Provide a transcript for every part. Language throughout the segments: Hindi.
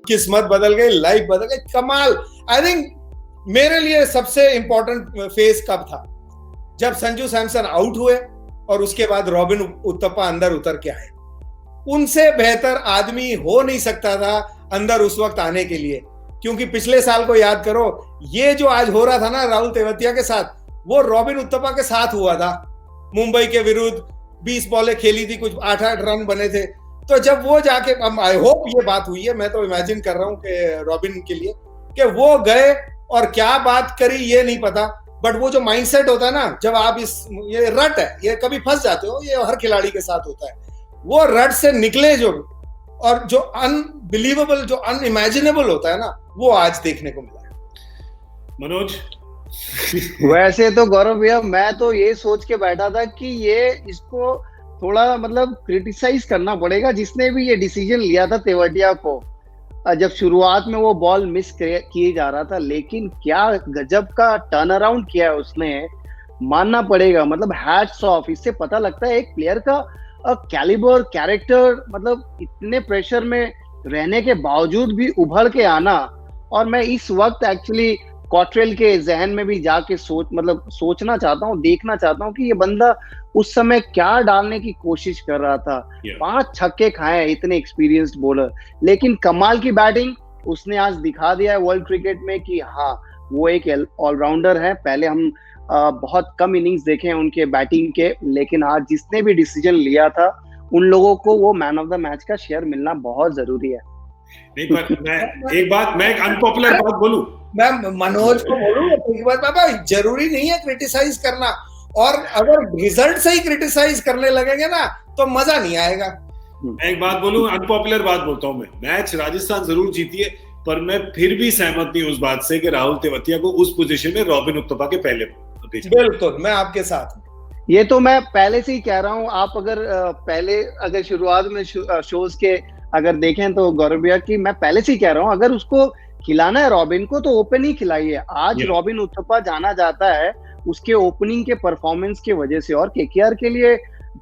किस्मत बदल गई, लाइफ बदल गई, कमाल। आई थिंक मेरे लिए सबसे इंपॉर्टेंट फेज कब था, जब संजू सैमसन आउट हुए और उसके बाद रॉबिन उथप्पा अंदर उतर के आए। उनसे बेहतर आदमी हो नहीं सकता था अंदर उस वक्त आने के लिए, क्योंकि पिछले साल को याद करो, ये जो आज हो रहा था ना राहुल तेवतिया के साथ, वो रॉबिन उथप्पा के साथ हुआ था। मुंबई के विरुद्ध 20 बॉलें खेली थी, कुछ 8-8 रन बने थे। तो जब वो जाके, आई होप ये बात हुई है, मैं तो इमेजिन कर रहा हूं कि रॉबिन के लिए, कि वो गए और क्या बात करी ये नहीं पता, बट वो जो माइंडसेट होता है ना, जब आप ये रट है, ये कभी फंस जाते हो, ये हर खिलाड़ी के साथ होता है, वो रट से निकले जो, और जो अनबिलीवेबल, जो अनइमेजिनेबल होता है ना, वो आज देखने को मिला है। मनोज वैसे तो गौरव भैया, मैं तो ये सोच के बैठा था कि ये इसको थोड़ा मतलब क्रिटिसाइज करना पड़ेगा, जिसने भी ये डिसीजन लिया था तेवतिया को, जब शुरुआत में वो बॉल मिस किए जा रहा था, लेकिन क्या गजब का टर्न अराउंड किया है उसने, मानना पड़ेगा। मतलब हैट्स ऑफ। इससे पता लगता है एक प्लेयर का कैलिबर, कैरेक्टर, मतलब इतने प्रेशर में रहने के बावजूद भी उभर के आना। और मैं इस वक्त एक्चुअली कॉट्रेल के जहन में भी जाके सोचना चाहता हूँ, देखना चाहता हूँ कि ये बंदा उस समय क्या डालने की कोशिश कर रहा था। 5 छक्के खाए इतने एक्सपीरियंस्ड बॉलर, लेकिन कमाल की बैटिंग उसने आज दिखा दिया है वर्ल्ड क्रिकेट में कि हाँ, वो एक ऑलराउंडर है। पहले हम बहुत कम इनिंग्स देखे हैं उनके बैटिंग के, लेकिन आज जिसने भी डिसीजन लिया था, उन लोगों को वो मैन ऑफ द मैच का शेयर मिलना बहुत जरूरी है। मैं एक अनपॉपुलर बात बोलूं, मैं मनोज को बोलूं एक बात, बाबा जरूरी नहीं है क्रिटिसाइज करना, और अगर रिजल्ट से ही क्रिटिसाइज करने लगेंगे ना तो मजा नहीं आएगा। मैं एक बात बोलूं, अनपॉपुलर बात बोलता हूं, मैं मैच राजस्थान जरूर जीती है, पर मैं फिर भी सहमत नहीं उस बात से कि राहुल तेवतिया को उस पोजीशन में रॉबिन उथप्पा के पहले। बिल्कुल, मैं आपके साथ हूं। ये तो मैं पहले से ही कह रहा हूं। आप अगर शुरुआत में शोज के अगर देखें तो गौरव भैया, की मैं पहले से ही कह रहा हूं, अगर उसको खिलाना है रॉबिन को तो ओपन ही खिलाइए। आज रॉबिन उथप्पा जाना जाता है उसके ओपनिंग के परफॉर्मेंस की वजह से, और केकेआर के लिए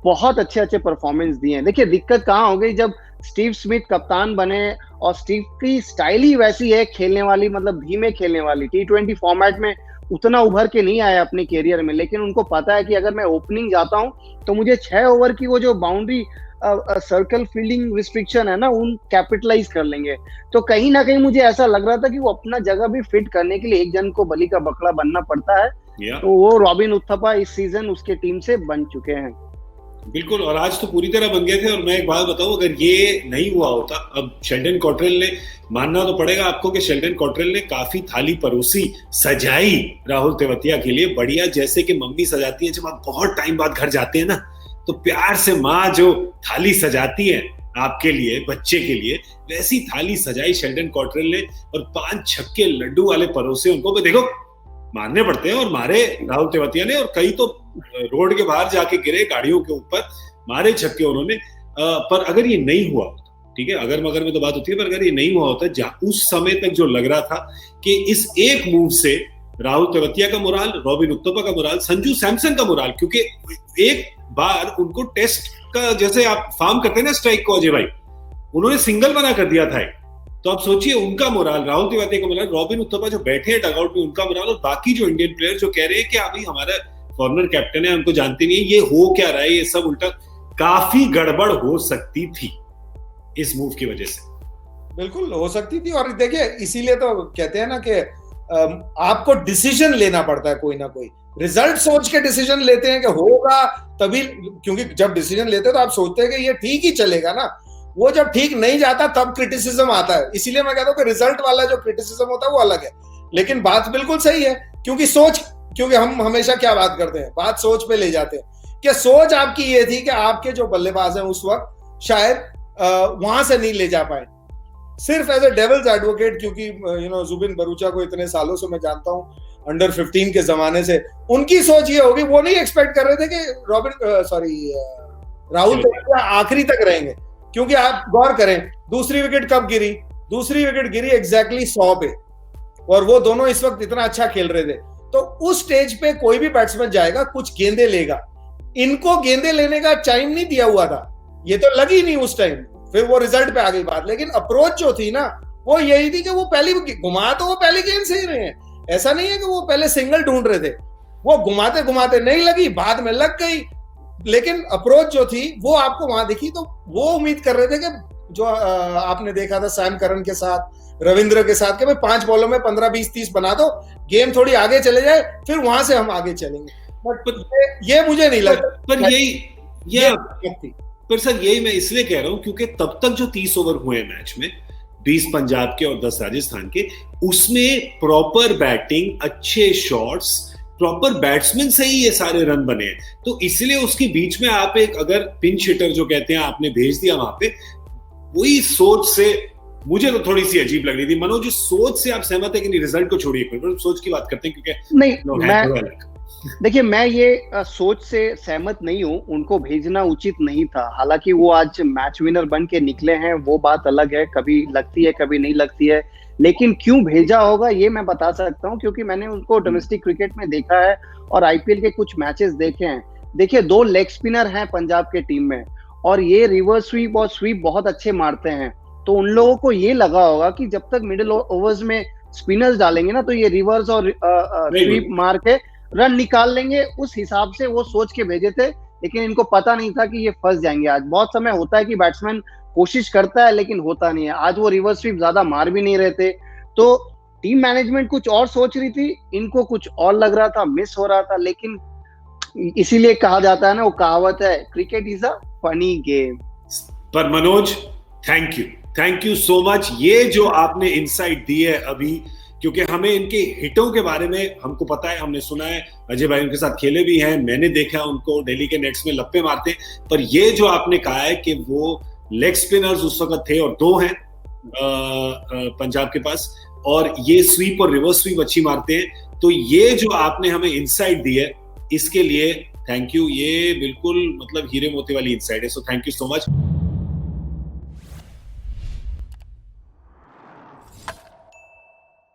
बहुत अच्छे परफॉर्मेंस दिए हैं। देखिए दिक्कत कहाँ हो गई, जब स्टीव स्मिथ कप्तान बने, और स्टीव की स्टाइल ही वैसी है खेलने वाली, मतलब धीमे खेलने वाली, T20 फॉर्मेट में उतना उभर के नहीं आया अपने कैरियर में। लेकिन उनको पता है कि अगर मैं ओपनिंग जाता हूं तो मुझे 6 ओवर की वो जो बाउंड्री सर्कल फील्डिंग रिस्ट्रिक्शन है ना, उन कैपिटलाइज कर लेंगे। तो कहीं ना कहीं मुझे ऐसा लग रहा था कि वो अपना जगह भी फिट करने के लिए एक जन को बलि का बकरा बनना पड़ता है। तो वो रॉबिन उथप्पा इस सीजन उसके टीम से बन चुके हैं। बिल्कुल, और आज तो पूरी तरह बन गए थे। और मैं एक बात बताऊं, अगर ये नहीं हुआ होता, अब शेल्डन कॉट्रेल ने, मानना तो पड़ेगा आपको कि शेल्डन कॉट्रेल ने काफी थाली परोसी, सजाई राहुल तेवतिया के लिए, बढ़िया, जैसे कि मम्मी सजाती है जब आप बहुत टाइम बाद घर जाते हैं ना, तो प्यार से माँ जो थाली सजाती है आपके लिए, बच्चे के लिए, वैसी थाली सजाई शेल्डन कॉट्रेल ने, और 5 छक्के लड्डू वाले परोसे उनको। देखो, मारने पड़ते हैं, और मारे राहुल तेवतिया ने, और कई तो रोड के बाहर जाके गिरे, गाड़ियों के ऊपर मारे छक्के उन्होंने। पर अगर ये नहीं हुआ होता, ठीक है, अगर मगर में तो बात होती है, पर अगर ये नहीं हुआ होता, उस समय तक जो लग रहा था कि इस एक मूव से राहुल तेवतिया का मोराल, रॉबिन उथप्पा का मोराल, संजू सैमसन का मोराल, क्योंकि एक बार उनको टेस्ट का, जैसे आप फार्म करते हैं ना स्ट्राइक को, अजय भाई, उन्होंने सिंगल बना कर दिया था। तो आप सोचिए उनका मोराल, राहुल तेवतिया का मोराल, रॉबिन उथप्पा जो बैठे हैं डगआउट में उनका मोराल, और बाकी जो इंडियन प्लेयर जो कह रहे हैं कि अभी हमारा फॉरनर कैप्टन है, हमको जानते नहीं है, ये हो क्या रहा है, ये सब उल्टा, काफी गड़बड़ हो सकती थी इस मूव की वजह से। बिल्कुल हो सकती थी। और देखिए, इसीलिए तो कहते हैं ना कि आपको डिसीजन लेना पड़ता है, कोई ना कोई रिजल्ट सोच के डिसीजन लेते हैं कि होगा तभी, क्योंकि जब डिसीजन लेते हैं तो आप सोचते हैं कि ये ठीक ही चलेगा ना, वो जब ठीक नहीं जाता तब क्रिटिसिज्म आता है। इसीलिए मैं कहता हूं कि रिजल्ट वाला जो क्रिटिसिज्म होता है वो अलग है। लेकिन बात बिल्कुल सही है, क्योंकि हम हमेशा क्या बात करते हैं, बात सोच पे ले जाते हैं कि सोच आपकी ये थी कि आपके जो बल्लेबाज हैं उस वक्त शायद वहां से नहीं ले जा पाए। सिर्फ एज ए डेविल्स एडवोकेट, क्योंकि जुबिन भरूचा को इतने सालों से मैं जानता हूं, अंडर 15 के जमाने से, उनकी सोच ये होगी, वो नहीं एक्सपेक्ट कर रहे थे कि राहुल तेवतिया आखिरी तक रहेंगे। क्योंकि आप गौर करें, दूसरी विकेट कब गिरी? दूसरी विकेट गिरी एग्जैक्टली 100 पे, और वो दोनों इस वक्त इतना अच्छा खेल रहे थे। तो उस स्टेज पे कोई भी बैट्समैन जाएगा, कुछ गेंदे लेगा। इनको गेंदे लेने का टाइम नहीं दिया हुआ था, ये तो लगी नहीं उस टाइम, फिर वो रिजल्ट पे आ गई बात। लेकिन अप्रोच जो थी ना, वो यही थी कि वो पहली गेंद से ही रहे हैं। ऐसा नहीं है कि वो पहले सिंगल ढूंढ रहे थे, वो घुमाते घुमाते नहीं लगी, बाद में लग गई, लेकिन अप्रोच जो थी वो आपको वहां दिखी। तो वो उम्मीद कर रहे थे कि जो आपने देखा था सैम करन के साथ, रविंद्र के साथ, कि भाई 5 बॉलों में 15, 20, 30 बना दो, गेम थोड़ी आगे चले जाए, फिर वहां से हम आगे चलेंगे। बट ये मुझे नहीं लगता। पर सर यही मैं इसलिए कह रहा हूं क्योंकि तब तक जो 30 ओवर हुए मैच में, 20 पंजाब के और 10 राजस्थान के, उसमें प्रॉपर बैटिंग, अच्छे शॉट्स, प्रॉपर बैट्समैन से ही ये सारे रन बने हैं। तो इसलिए उसके बीच में आप एक अगर पिंच हिटर जो कहते हैं आपने भेज दिया वहां पे, वही सोच से मुझे तो थोड़ी सी अजीब लग रही थी। मनोज, सोच से आप सहमत है कि नहीं? रिजल्ट को छोड़िए, सोच की बात करते हैं क्योंकि नहीं, देखिए मैं ये सोच से सहमत नहीं हूं, उनको भेजना उचित नहीं था। हालांकि वो आज मैच विनर बन के निकले हैं, वो बात अलग है, कभी लगती है कभी नहीं लगती है, लेकिन क्यों भेजा होगा ये मैं बता सकता हूं, क्योंकि मैंने उनको डोमेस्टिक क्रिकेट में देखा है और आईपीएल के कुछ मैचेस देखे हैं। देखिए 2 लेग स्पिनर हैं पंजाब के टीम में, और ये रिवर्स स्वीप और स्वीप बहुत अच्छे मारते हैं। तो उन लोगों को ये लगा होगा कि जब तक मिडिल ओवर्स में स्पिनर्स डालेंगे ना, तो ये रिवर्स और स्वीप मार के रन निकाल लेंगे। उस हिसाब से वो सोच के भेजे थे, लेकिन इनको पता नहीं था कि ये फंस जाएंगे। आज बहुत समय होता है कि बैट्समैन कोशिश करता है लेकिन होता नहीं है। आज वो रिवर्स स्वीप ज्यादा मार भी नहीं रहे थे, तो टीम मैनेजमेंट कुछ और सोच रही थी, इनको कुछ और लग रहा था, मिस हो रहा था। लेकिन इसीलिए कहा जाता है ना, वो कहावत है, cricket is a funny game. पर Manoj, thank you so much, ये जो आपने इनसाइट दी है अभी, क्योंकि हमें इनके हिटों के बारे में हमको पता है, हमने सुना है, अजय भाई उनके साथ खेले भी हैं, मैंने देखा उनको दिल्ली के नेट्स में लप्पे मारते हैं। पर ये जो आपने कहा है कि वो लेग स्पिनर्स उस वक्त थे और 2 हैं पंजाब के पास, और ये स्वीप और रिवर्स स्वीप अच्छी मारते हैं, तो ये जो आपने हमें इनसाइट दी है इसके लिए थैंक यू। ये बिल्कुल मतलब हीरे मोती वाली इनसाइट है, so thank you so much.